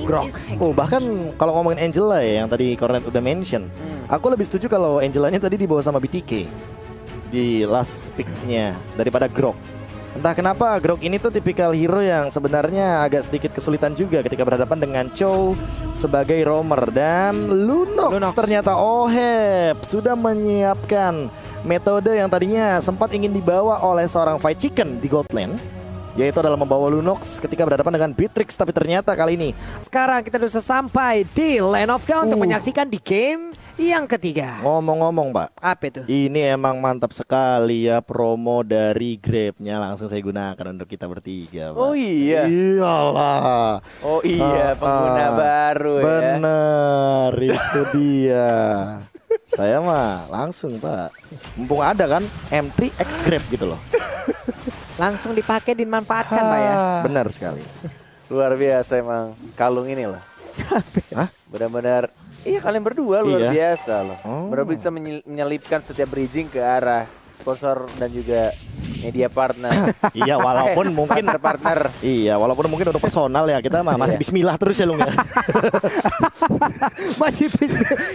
Grok. Oh, bahkan kalau ngomongin Angela ya yang tadi Cornet udah mention, aku lebih setuju kalau Angelanya tadi dibawa sama BTK di last pick-nya daripada Grok. Entah kenapa Grok ini tuh tipikal hero yang sebenarnya agak sedikit kesulitan juga ketika berhadapan dengan Chow sebagai roamer. Dan Lunox ternyata Oheb sudah menyiapkan metode yang tadinya sempat ingin dibawa oleh seorang Fight Chicken di Gold Lane, yaitu adalah membawa Lunox ketika berhadapan dengan Beatrix. Tapi ternyata kali ini Sekarang kita sudah sampai di Lane of Dawn untuk menyaksikan di game yang ketiga. ngomong-ngomong Pak, Apa itu? ini emang mantap sekali ya promo dari Grab-nya, langsung saya gunakan untuk kita bertiga Pak. Oh iya. Iyalah. Oh iya, pengguna baru ya. Bener, itu dia. Saya mah langsung Pak, mumpung ada kan M3 X Grab gitu loh. Langsung dipakai dimanfaatkan Pak ya. Benar sekali. Luar biasa emang kalung ini loh. Hah? Benar-benar. Iya, kalian berdua luar Iya. biasa loh. Oh. Benar bisa menyelipkan setiap bridging ke arah sponsor dan juga media partner. Iya, walaupun mungkin partner. iya, walaupun mungkin untuk personal ya kita mah masih bismillah terus ya Lung ya. Masih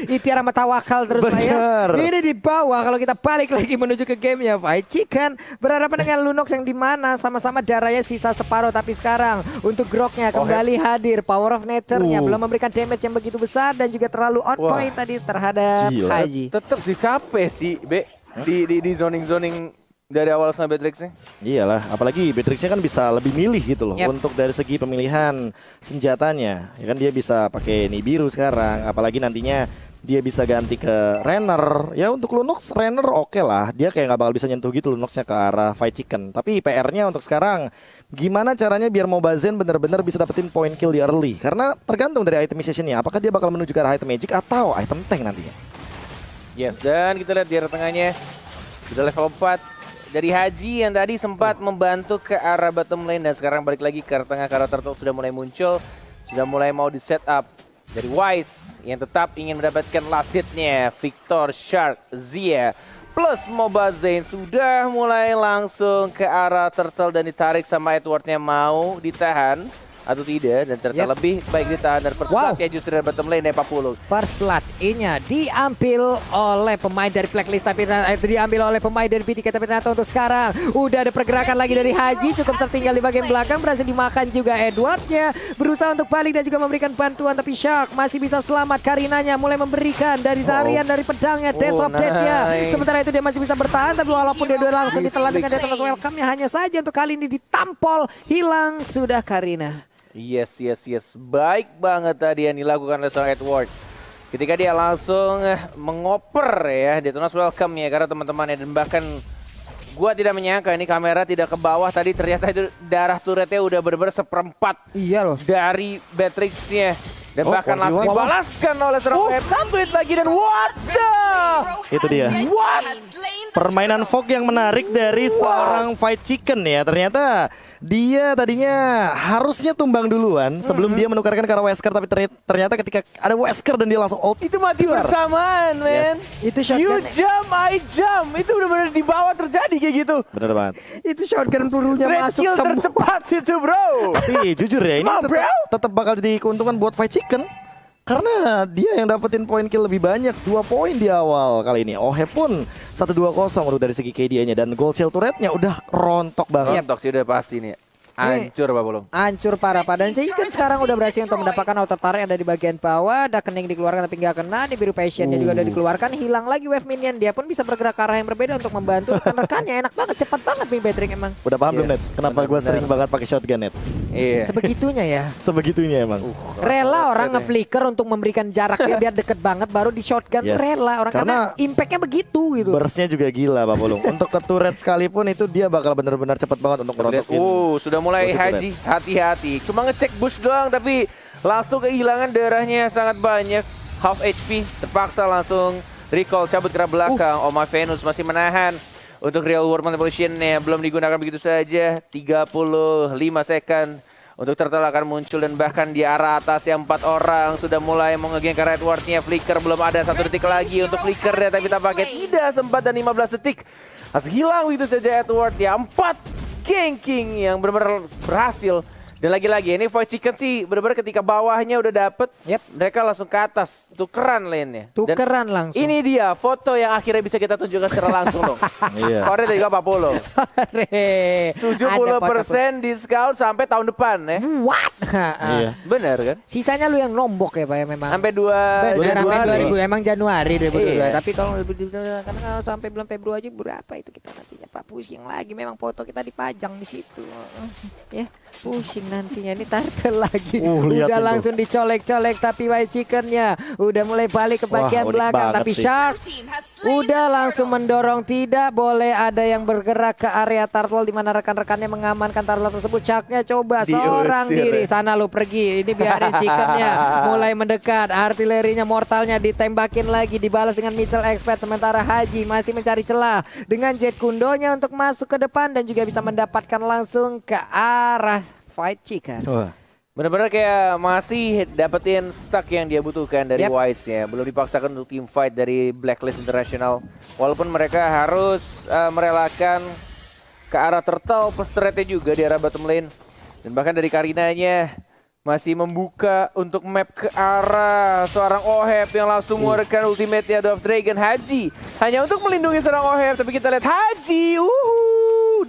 ikhtiar sama tawakal terus Pak ya. Bener. Ini di bawah kalau kita balik lagi menuju ke gamenya Fight Chicken berhadapan dengan Lunox yang dimana sama-sama darahnya sisa separuh. Tapi sekarang untuk Groknya kembali hadir. Power of Nature-nya belum memberikan damage yang begitu besar dan juga terlalu on Wah. point tadi terhadap Gila. Haji. Tetap sih capek sih, Be. Di zoning dari awal sama Beatrix-nya. Iyalah, apalagi Beatrix-nya kan bisa lebih milih gitu loh. Yep. Untuk dari segi pemilihan senjatanya. Ya kan dia bisa pakai Nibiru sekarang, apalagi nantinya dia bisa ganti ke Renner. Ya untuk Lunox Renner oke lah. Dia kayak nggak bakal bisa nyentuh gitu Lunox-nya ke arah Fight Chicken. Tapi PR-nya untuk sekarang gimana caranya biar Mobazen benar-benar bisa dapetin point kill di early. Karena tergantung dari itemization-nya. Apakah dia bakal menuju ke arah item magic atau item tank nantinya. Yes, dan kita lihat di arah tengahnya sudah level 4 dari Haji yang tadi sempat membantu ke arah bottom lane dan sekarang balik lagi ke arah tengah karena Turtle sudah mulai muncul, sudah mulai mau di setup dari Wise yang tetap ingin mendapatkan last hit-nya. Victor, Shark, Zia plus Mobazen sudah mulai langsung ke arah Turtle dan ditarik sama Edward-nya, mau ditahan atau tidak, dan ternyata lebih baik ditahan dan first blood ya justru dari bottom lane Nepa Pulung. First blood E-nya diambil oleh pemain dari Blacklist tapi diambil oleh pemain dari BTK. Tapi ternyata untuk sekarang udah ada pergerakan lagi dari Haji, cukup tertinggal di bagian belakang, berhasil dimakan juga Edwardnya, berusaha untuk balik dan juga memberikan bantuan tapi Shark masih bisa selamat. Karinanya mulai memberikan dari tarian dari pedangnya, Dance of Death-nya. Sementara itu dia masih bisa bertahan tapi walaupun dia udah langsung ditelan dengan Death of Welcome-nya, hanya saja untuk kali ini ditampol, hilang sudah Karina. Yes. Baik banget tadi yang dilakukan oleh seorang Edward. Ketika dia langsung mengoper ya Detonas Welcome ya karena teman-temannya, dan bahkan gua tidak menyangka ini kamera tidak ke bawah tadi, ternyata itu darah turretnya udah bener-bener seperempat Iya loh. dari Beatrix-nya. Dan bahkan Porsi langsung one. dibalaskan oleh seorang satu hit lagi dan what the? Itu dia. Permainan Fog yang menarik dari seorang Fight Chicken ya. Ternyata dia tadinya harusnya tumbang duluan sebelum dia menukarkan ke arah Wesker. Tapi ternyata ketika ada Wesker dan dia langsung ult. Itu mati bersamaan, men. Itu You shotgun. jump, I jump. Itu benar-benar di bawah terjadi kayak gitu. Bener banget. Itu shotgun pelurunya Red masuk kill semua. tercepat itu, bro. Tapi jujur ya, ini Oh, bro. tetap bakal jadi keuntungan buat Fight Chicken. Karena dia yang dapetin poin kill lebih banyak, 2 poin di awal kali ini. Oheb pun 1-2-0 udah dari segi KD-nya, dan gold shield turret-nya udah rontok banget. Rontok sih udah pasti nih. Hancur Pak Bolong. Hancur parah Pak. Dan Chicken sekarang udah berhasil untuk mendapatkan auto turret yang ada di bagian bawah. Darkening dikeluarkan tapi nggak kena. Nibiru Passion-nya juga udah dikeluarkan. Hilang lagi wave minion. Dia pun bisa bergerak ke arah yang berbeda untuk membantu rekan-rekannya. Enak banget, cepat banget nih Patrick emang. Udah paham belum Yes, Net? Kenapa gue benar-benar. sering banget pakai shotgun Net? Iya. Sebegitunya ya. Sebegitunya emang. Rela orang nge-flicker untuk memberikan jarak dia biar deket banget, baru di shotgun Yes. rela orang karena impact-nya begitu gitu. Burst-nya juga gila Pak Bolong. Untuk ke turret sekalipun itu dia bakal benar-benar cepat banget untuk merontokin. Sudah mulai Gosip Haji, hati-hati. Cuma ngecek boost doang tapi langsung kehilangan darahnya sangat banyak. Half HP, terpaksa langsung recall, cabut ke arah belakang. Oma Venus masih menahan untuk real world manipulation-nya. Belum digunakan begitu saja. 35 second. Untuk Turtle akan muncul dan bahkan di arah atas yang 4 orang sudah mulai mau nge-gank ke Redward-nya. Flicker belum ada, 1 detik lagi untuk Flicker ya, tapi tampaknya tidak sempat dan 15 detik. Langsung hilang begitu saja Edward ya. 4 ganking yang benar-benar berhasil Dan lagi-lagi ini Void Chicken sih benar-benar ketika bawahnya udah dapet, mereka langsung ke atas, tukeran lane-nya. Tukeran langsung. Ini dia foto yang akhirnya bisa kita tunjukkan secara langsung dong. Iya. Kornya tadi 70% diskon sampai tahun depan ya. What? Iya. Benar kan? Sisanya lu yang nombok ya Pak ya memang. Sampai Sampai 2000 Januari. emang Januari 2022. Iya. Tapi kalau lebih karena kalau sampai bulan Februari berapa itu kita nantinya Pak pusing lagi memang foto kita dipajang di situ. Ya, pusing nantinya ini turtle lagi. Lihat Udah itu. langsung dicolek-colek tapi White Chickennya udah mulai balik ke bagian unik belakang banget tapi sih. Shark udah langsung mendorong, tidak boleh ada yang bergerak ke area turtle di mana rekan-rekannya mengamankan turtle tersebut. Sharknya coba Diusir, seorang diri, ya. sana lu pergi. Ini biarin Chickennya mulai mendekat, artilerinya mortalnya ditembakin lagi, dibalas dengan missile expert. Sementara Haji masih mencari celah dengan jet kundonya untuk masuk ke depan dan juga bisa mendapatkan langsung ke arah White Chicken. Benar-benar kayak masih dapetin stuck yang dia butuhkan dari Wise ya. Belum dipaksakan untuk team fight dari Blacklist International. Walaupun mereka harus merelakan ke arah turtle plus threat-nya juga di arah bottom lane. Dan bahkan dari Karinanya masih membuka untuk map ke arah seorang Oheb yang langsung mengeluarkan ultimate-nya Dwarf Dragon Haji. Hanya untuk melindungi seorang Oheb, tapi kita lihat Haji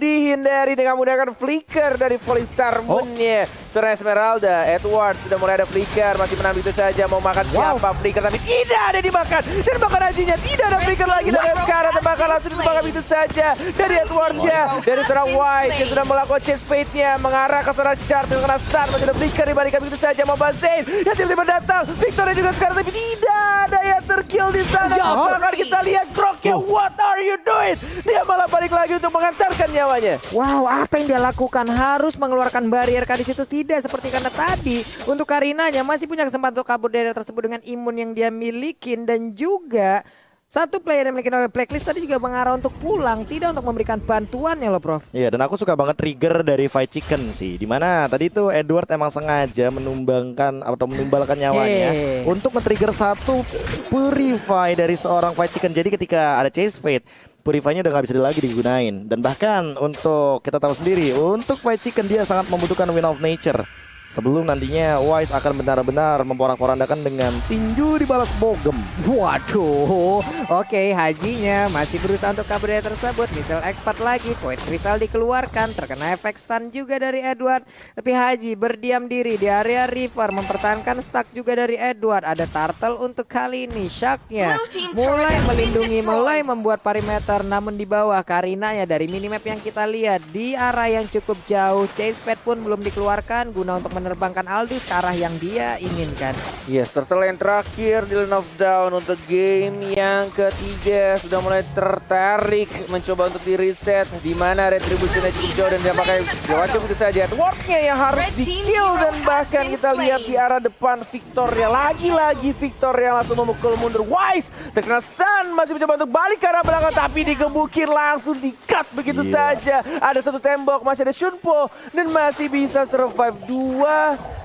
dihindari dengan menggunakan flicker dari Volley-Star Moon-nya. Seorang Esmeralda, Edward sudah mulai ada flicker, masih menang begitu saja, mau makan siapa flicker, tapi tidak ada dimakan. Dan bahkan Hajinya tidak ada flicker lagi dari sekarang, tembakan langsung ditembakkan begitu saja dari Edward-nya. Dari seorang White yang sudah melakukan chase fate-nya, mengarah ke seorang Shark dengan kena stun, masih ada flicker dibalikan begitu saja, mau Bazain yang tiba-tiba datang, Victornya juga sekarang, tapi tidak ada yang terkill di sana. Bahkan kita lihat Groknya, what are you doing? Dia malah balik lagi untuk mengantarkan nyawanya. Wow, apa yang dia lakukan? Harus mengeluarkan barrier di situ. Tidak seperti karena tadi untuk Karinanya masih punya kesempatan untuk kabur dari tersebut dengan imun yang dia milikin, dan juga satu player yang memiliki oleh Blacklist tadi juga mengarah untuk pulang, tidak untuk memberikan bantuan ya loh Prof. Iya, dan aku suka banget trigger dari Fight Chicken sih. Dimana tadi tuh Edward emang sengaja menumbalkan nyawanya untuk men-trigger satu Purify dari seorang Fight Chicken. Jadi ketika ada Chase Fate, Purify-nya udah gak bisa lagi digunain. Dan bahkan untuk kita tahu sendiri, untuk Fight Chicken dia sangat membutuhkan Wind of Nature. Sebelum nantinya Wise akan benar-benar memporak-porandakan dengan tinju dibalas bogem. Waduh, oke, Hajinya masih berusaha untuk kabur dari tersebut. Missile expert lagi, Void Crystal dikeluarkan, terkena efek stun juga dari Edward. Tapi Haji berdiam diri di area river, mempertahankan stack juga dari Edward. Ada turtle untuk kali ini, Shark-nya mulai melindungi, mulai membuat perimeter. Namun di bawah Karinanya dari minimap yang kita lihat di arah yang cukup jauh, chase pad pun belum dikeluarkan guna untuk menerbangkan Aldous ke arah yang dia inginkan. Yes, turtle yang terakhir di Lane of Down untuk game yang ketiga sudah mulai tertarik mencoba untuk di reset, di mana retribusinya cukup jauh dan dia pakai jawab itu saja. Edward-nya yang harus di-kill, dan bahkan kita lihat di arah depan Victoria, lagi-lagi Victoria langsung memukul mundur. Wise terkena stun, masih mencoba untuk balik ke arah belakang tapi digebukin, langsung di-cut begitu saja. Ada satu tembok, masih ada Shunpo dan masih bisa survive. Dua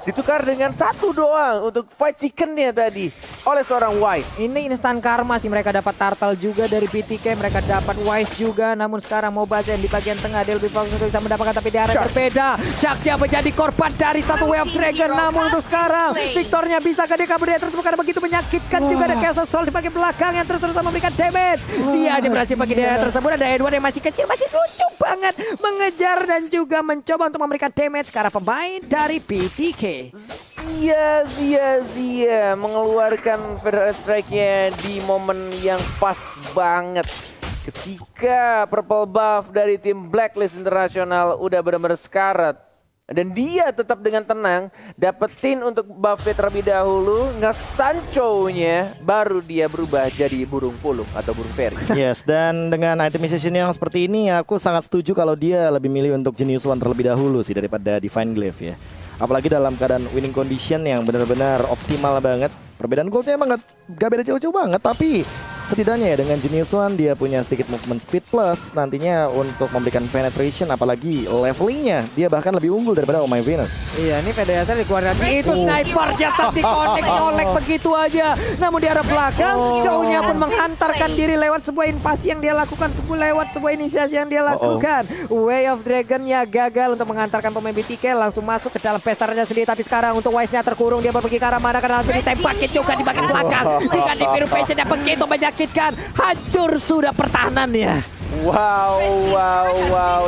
ditukar dengan satu doang untuk Fight Chicken-nya tadi oleh seorang Wise. Ini instan karma sih, mereka dapat turtle juga dari BTK, mereka dapat Wise juga. Namun sekarang Mobazen di bagian tengah dia lebih fokus untuk bisa mendapatkan, tapi di area berbeda Shark-nya menjadi korban dari satu Way of Dragon. Namun untuk sekarang Victornya bisa ke dia kabur dari tersebut karena begitu menyakitkan. Juga ada Chaos Assault di bagian belakang yang terus-terusan memberikan damage. Sia-sia berhasil bagi di area tersebut. Ada Edward yang masih kecil, masih lucu banget mengejar dan juga mencoba untuk memberikan damage ke arah pemain dari BTK. Zia mengeluarkan Federal Strike-nya di momen yang pas banget ketika purple buff dari tim Blacklist International udah benar-benar sekarat. Dan dia tetap dengan tenang dapetin untuk buff-nya terlebih dahulu, nge-stun Chow-nya, baru dia berubah jadi burung pulung atau burung fairy. Yes, dan dengan itemization yang seperti ini aku sangat setuju kalau dia lebih milih untuk Genius One terlebih dahulu sih daripada Divine Glaive ya. Apalagi dalam keadaan winning condition yang benar-benar optimal banget. Perbedaan goldnya emang gak beda jauh-jauh banget, tapi setidaknya ya dengan Genius One dia punya sedikit movement speed plus nantinya untuk memberikan penetration apalagi levelingnya dia bahkan lebih unggul daripada Oh My Venus. Iya, ini PDSR dikeluarkan. Itu sniper jatuh di connect nyolek begitu aja. Namun di arah belakang, Chow-nya pun menghantarkan diri lewat sebuah invasi yang dia lakukan, lewat sebuah inisiasi yang dia lakukan. Way of Dragon-nya gagal untuk menghantarkan pemain BTK langsung masuk ke dalam pesternya sendiri. Tapi sekarang untuk Wise-nya terkurung, dia pergi ke arah mana karena langsung ditembakin juga di bagian belakang. Dengan dibiru passion-nya begitu menyakitkan. Hancur sudah pertahanannya. Wow,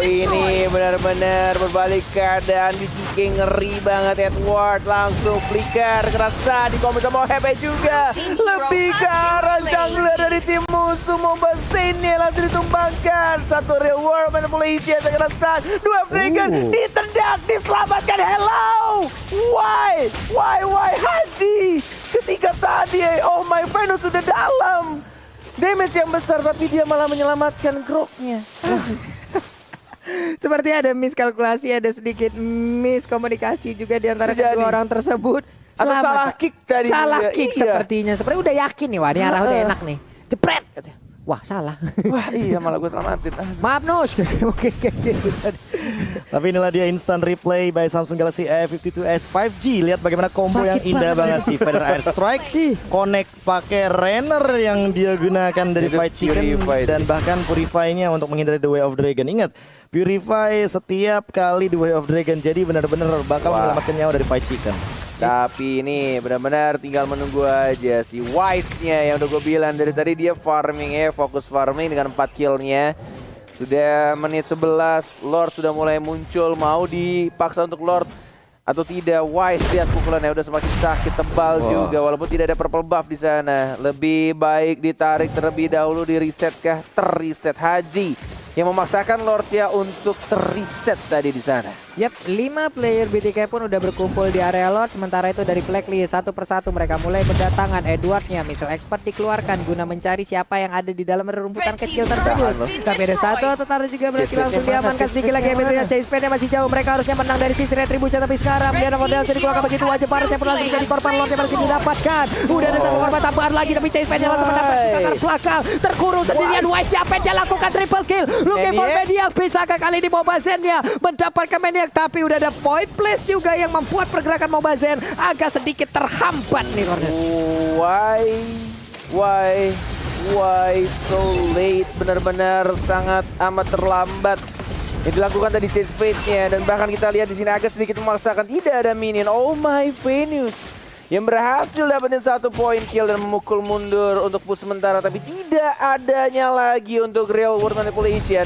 ini benar-benar berbalik keadaan. BTK ngeri banget. Edward langsung flicker, kerasa di komen sama Happy juga. Lebih ke arah jungler dari tim musuh. Mobazane langsung ditumbangkan. Satu real world manipulation, kerasa. Dua flicker ditendang, diselamatkan. Hello, why Haji? Ketika tadi Oh My Venus sudah dalam damage yang besar, tapi dia malah menyelamatkan Groknya. Seperti ada miskalkulasi, ada sedikit miskomunikasi juga di antara kedua orang tersebut. Atau salah kick tadi. Salah kick iya. Sepertinya udah yakin nih, wah ini arah udah enak nih. Jepret katanya. Wah salah. Wah iya malah gue selamatin. Maaf Nos. Oke. Tapi inilah dia instant replay by Samsung Galaxy A52s 5G. Lihat bagaimana combo yang indah banget sih. Feather Air Strike, connect pakai Renner yang dia gunakan dari Fight Chicken dan bahkan Purify-nya untuk menghindari The Way of Dragon. Ingat, Purify setiap kali The Way of Dragon, jadi benar-benar bakal menyelamatkan nyawa dari Fight Chicken. Tapi ini benar-benar tinggal menunggu aja si Wise-nya yang udah gue bilang dari tadi dia farming ya, fokus farming dengan 4 kill-nya. Sudah menit 11, Lord sudah mulai muncul, mau dipaksa untuk Lord atau tidak. Wise lihat pukulannya udah semakin sakit, tebal juga walaupun tidak ada purple buff di sana. Lebih baik ditarik terlebih dahulu, di reset kah? Terreset. Haji yang memaksakan Lordnya untuk terreset tadi di sana. Yap, 5 player BTK pun udah berkumpul di area Lord. Sementara itu dari Blacklist satu persatu mereka mulai berdatangan. Edwardnya missile expert dikeluarkan guna mencari siapa yang ada di dalam rumputan kecil tersebut. Tapi ada satu tentara juga berarti langsung diamankan. Sedikit lagi Emetunya, chase pen-nya masih jauh. Mereka harusnya menang dari sisi Retribution, tapi sekarang dia model jadi dikeluarkan begitu aja. Paris yang langsung menjadi korban. Lordnya masih didapatkan. Udah ada satu korban tambahan lagi, tapi chase pen-nya langsung mendapatkan ke arah belakang. Terkurung sendirian Wise. Siapa yang dia lakukan triple kill? Looking for Maniac. Bisakah kali ini Mobazane-nya mendapatkan Maniac? Tapi udah ada point place juga yang membuat pergerakan Mobazane agak sedikit terhambat nih Lordes. Why so late? Benar-benar sangat amat terlambat. Yang dilakukan tadi chase phase-nya, dan bahkan kita lihat di sini agak sedikit memaksakan, tidak ada minion. Oh My Venus yang berhasil dapetin 1 point kill dan memukul mundur untuk push sementara, tapi tidak adanya lagi untuk real world manipulation.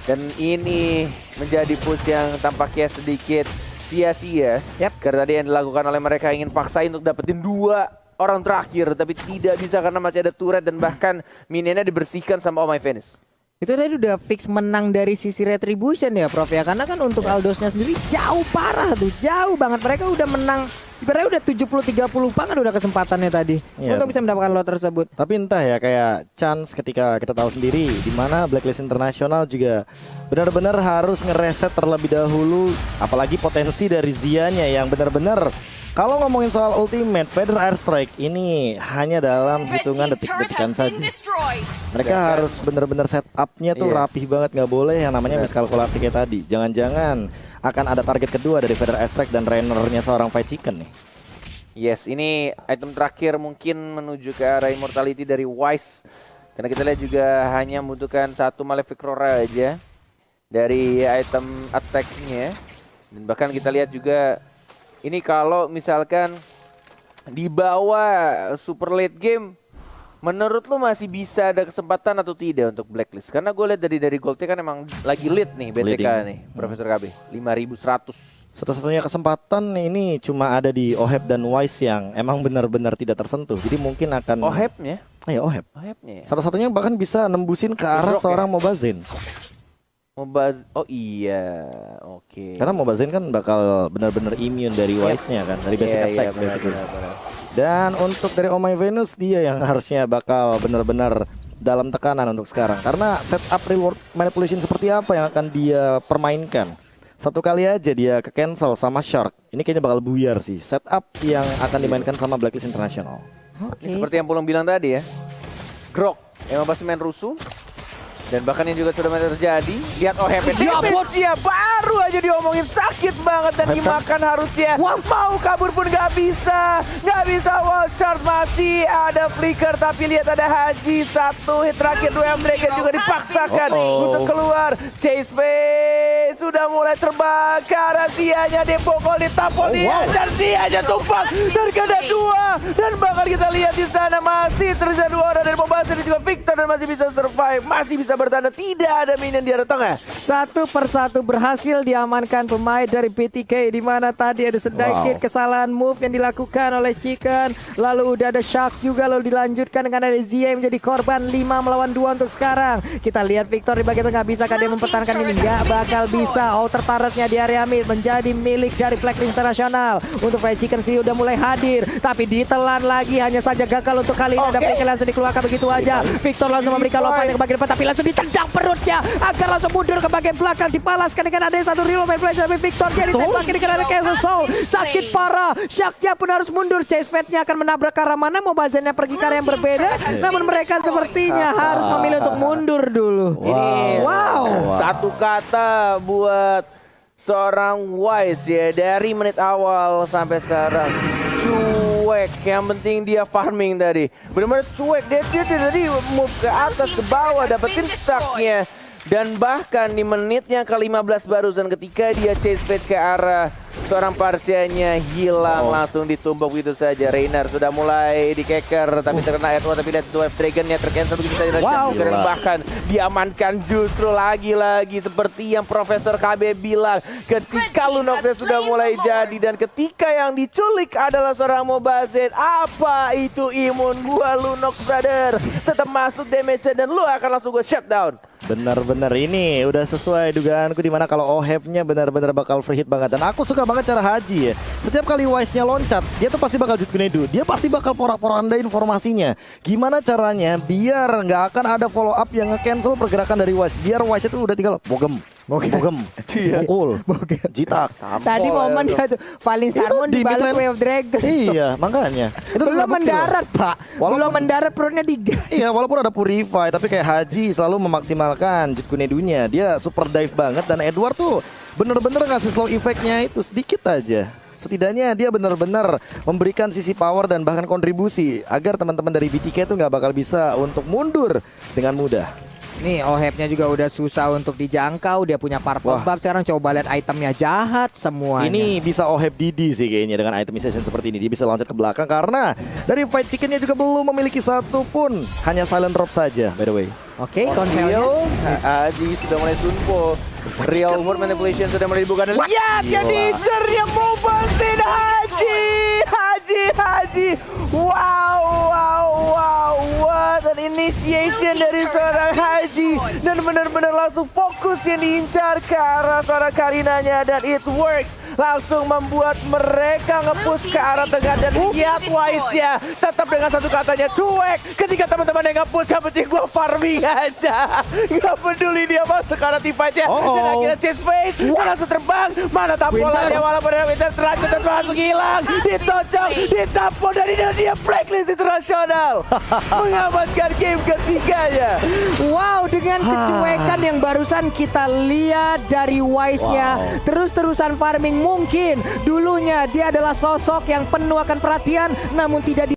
Dan ini menjadi push yang tampaknya sedikit sia-sia. Karena tadi yang dilakukan oleh mereka ingin paksain untuk dapetin 2 orang terakhir, tapi tidak bisa karena masih ada turret dan bahkan minionnya dibersihkan sama Oh My Venus. Itu tadi udah fix menang dari sisi Retribution ya Prof ya. Karena kan untuk Aldosnya sendiri jauh parah tuh, jauh banget. Mereka udah menang, ibaratnya udah 70-30 banget udah kesempatannya tadi untuk bisa mendapatkan lot tersebut. Tapi entah ya, kayak chance ketika kita tahu sendiri di mana Blacklist International juga benar-benar harus ngereset terlebih dahulu, apalagi potensi dari Zia-nya yang benar-benar kalau ngomongin soal ultimate Feather Air Strike ini hanya dalam hitungan detik-detikan saja. Mereka harus benar-benar setupnya tuh rapih banget, nggak boleh yang namanya miskalkulasi kayak tadi. Jangan-jangan akan ada target kedua dari Feather Air Strike dan Renner-nya seorang Fight Chicken nih. Yes, ini item terakhir mungkin menuju ke arah immortality dari Wise. Karena kita lihat juga hanya membutuhkan 1 Malefic Roar aja dari item attack-nya. Dan bahkan kita lihat juga ini kalau misalkan di bawah super late game, menurut lu masih bisa ada kesempatan atau tidak untuk Blacklist? Karena gue lihat dari Goldnya kan emang lagi lead nih BTK nih, Profesor KB, 5.100. Satu-satunya kesempatan ini cuma ada di Oheb dan Wise yang emang benar-benar tidak tersentuh. Jadi mungkin akan Ohebnya? Iya, Oheb. Ohebnya ya? Satu-satunya bahkan bisa nembusin ke arah seorang Mobazane. Oh iya, oke. Karena Mobazane kan bakal benar-benar immune dari Wise-nya kan, dari basic attack basically. Dan untuk dari Oh My Venus, dia yang harusnya bakal benar-benar dalam tekanan untuk sekarang. Karena setup reward manipulation seperti apa yang akan dia permainkan. Satu kali aja dia ke cancel sama Shark. Ini kayaknya bakal buyar sih. Setup yang akan dimainkan sama Blacklist International. Seperti yang Pulung bilang tadi ya, Grok Emang pasti main rusuh. Dan bahkan yang juga sudah terjadi. Lihat Ya ampun. ya baru aja diomongin sakit banget dan dimakan harusnya. Mau kabur pun nggak bisa. Nggak bisa wall charge, masih ada flicker. Tapi lihat ada Haji, satu hit terakhir dua mereka juga dipaksakan untuk keluar. Chase Fade sudah mulai terbakar. Rahasianya dipukul, ditapol dia dan sianya tumpang. Dan kena dua. Dan bahkan kita lihat di sana masih tersisa dua orang dari Mombasa dan juga Victor dan masih bisa survive. Masih bisa bertanda tidak ada minion di arah tengah. Satu persatu berhasil diamankan pemain dari BTK, di mana tadi ada sedikit kesalahan move yang dilakukan oleh Chicken. Lalu udah ada Shark juga, lalu dilanjutkan dengan ada Zia yang menjadi korban 5 melawan 2 untuk sekarang. Kita lihat Victor di bagian tengah, bisakah dia mempertahankan ini? Nggak bakal bisa. Outer turretnya di area mid menjadi milik dari Blacklist Internasional. Untuk Fried Chicken sendiri udah mulai hadir, tapi ditelan lagi, hanya saja gagal untuk kali ini. Ada Blacklist langsung dikeluarkan begitu aja. Victor langsung memberikan lompat ke bagian depan, tapi langsung ditendang perutnya agar langsung mundur ke bagian belakang, dipalaskan dengan ada satu reload main play dari Victor. Dia ditembaki dengan ada Castle Soul, sakit parah. Sharknya pun harus mundur. Chase Fate-nya akan menabrak ke arah mana, mau bazannya pergi ke arah yang berbeda. Namun mereka sepertinya harus memilih untuk mundur dulu. Wow. Satu kata buat seorang Wise ya, dari menit awal sampai sekarang cuek. Yang penting dia farming tadi, benar-benar cuek. Dia tadi move ke atas ke bawah dapetin stacknya. Dan bahkan di menitnya ke-15 barusan ketika dia chase fade ke arah seorang Parsianya, hilang langsung ditumbuk begitu saja. Reynard sudah mulai dikeker tapi terkena Edward, tapi lihat Wave Dragon-nya tercancel begitu saja. Dan bahkan diamankan justru lagi-lagi seperti yang Profesor KB bilang, ketika Lunoxnya sudah mulai jadi dan ketika yang diculik adalah seorang Mobazed, apa itu imun gua Lunox brother, tetap masuk damage dan lu akan langsung gua shutdown. Benar-benar ini udah sesuai dugaanku, dimana kalau Oheb-nya benar-benar bakal free hit banget. Dan aku suka banget cara Haji ya. Setiap kali Wise-nya loncat, dia tuh pasti bakal Jutkunedu. Dia pasti bakal porak-porandain informasinya. Gimana caranya biar nggak akan ada follow up yang nge-cancel pergerakan dari Wise. Biar Wise itu udah tinggal bogem, pukul, jitak. Tadi momen dia tuh paling Starmon dibalas Wave Dragon. Iya, makanya. Itu belum mendarat, Pak. Belum mendarat perutnya digas. Iya, walaupun ada Purify, tapi kayak Haji selalu memaksimalkan Jutkunedunya. Dia super dive banget, dan Edward tuh bener-bener ngasih slow effect-nya itu sedikit aja. Setidaknya dia benar-benar memberikan sisi power dan bahkan kontribusi agar teman-teman dari BTK itu nggak bakal bisa untuk mundur dengan mudah. Nih Oheb-nya juga udah susah untuk dijangkau. Dia punya purple buff. Sekarang coba lihat itemnya jahat semuanya. Ini bisa Oheb Didi sih kayaknya dengan itemization seperti ini. Dia bisa loncat ke belakang karena dari Fight Chicken-nya juga belum memiliki satu pun. Hanya silent drop saja by the way. Oke, konselnya Haji sudah mulai tunpo. Real world manipulation sudah mulai dibuka. Dan lihat yang diincernya Mobazed Haji. Wow. What an initiation dari seorang Haji. Dan benar-benar langsung fokus yang diincar ke arah seorang Karinanya. Dan it works. Langsung membuat mereka nge-push ke arah tengah. Dan lihat Wise-nya tetap dengan satu katanya cuek. Ketika teman-teman yang nge-push, yang penting gue farming aja. Gak peduli dia masuk ke arah teamfight-nya. Dan akhirnya Chase Fade langsung terbang. Mana tampolannya, walaupun ada Winter terlanjut dan langsung hilang. Ditocok, ditampol, dan ini dia Blacklist Internasional mengamankan game ketiganya. Wow, dengan kecuekan yang barusan kita lihat dari Wise-nya, terus-terusan farming. Mungkin dulunya dia adalah sosok yang penuh akan perhatian, namun tidak